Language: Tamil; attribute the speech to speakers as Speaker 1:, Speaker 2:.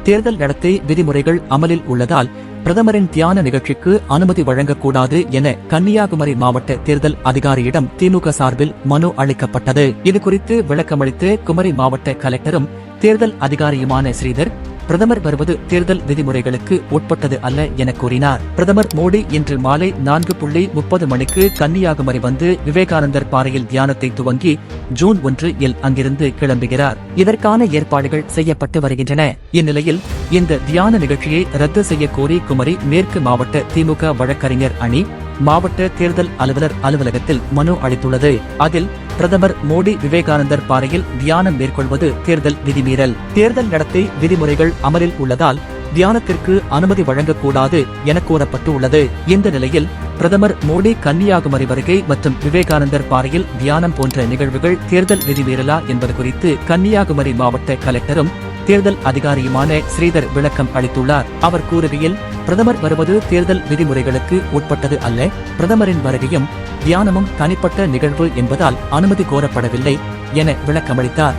Speaker 1: தேர்தல் நடத்தை விதிமுறைகள் அமலில் உள்ளதால் பிரதமரின் தியான நிகழ்ச்சிக்கு அனுமதி வழங்கக்கூடாது என கன்னியாகுமரி மாவட்ட தேர்தல் அதிகாரியிடம் திமுக சார்பில் மனு அளிக்கப்பட்டது. இதுகுறித்து விளக்கமளித்த குமரி மாவட்ட கலெக்டரும் தேர்தல் அதிகாரியுமான ஸ்ரீதர், பிரதமர் வருவது தேர்தல் விதிமுறைகளுக்கு உட்பட்டது அல்ல என கூறினார். பிரதமர் மோடி இன்று மாலை 4:30 மணிக்கு கன்னியாகுமரி வந்து விவேகானந்தர் பாறையில் தியானத்தை துவங்கி ஜூன் 1 அங்கிருந்து கிளம்புகிறார். இதற்கான ஏற்பாடுகள் செய்யப்பட்டு வருகின்றன. இந்நிலையில் இந்த தியான நிகழ்ச்சியை ரத்து செய்ய கோரி குமரி மேற்கு மாவட்ட திமுக வழக்கறிஞர் அணி மாவட்ட தேர்தல் அலுவலர் அலுவலகத்தில் மனு அளித்துள்ளது. அதில் பிரதமர் மோடி விவேகானந்தர் பாறையில் தியானம் மேற்கொள்வது தேர்தல் விதிமீறல். தேர்தல் நடத்தை விதிமுறைகள் அமலில் உள்ளதால் தியானத்திற்கு அனுமதி வழங்கக்கூடாது என கூறப்பட்டு உள்ளது. இந்த நிலையில் பிரதமர் மோடி கன்னியாகுமரி வருகை மற்றும் விவேகானந்தர் பாறையில் தியானம் போன்ற நிகழ்வுகள் தேர்தல் விதிமீறலா என்பது குறித்து கன்னியாகுமரி மாவட்ட கலெக்டரும் தேர்தல் அதிகாரியுமான ஸ்ரீதர் விளக்கம் அளித்துள்ளார். அவர் கூறுகையில், பிரதமர் வருவது தேர்தல் விதிமுறைகளுக்கு உட்பட்டது அல்ல. பிரதமரின் வருகையும் தியானமும் தனிப்பட்ட நிகழ்வு என்பதால் அனுமதி கோரப்படவில்லை என விளக்கமளித்தார்.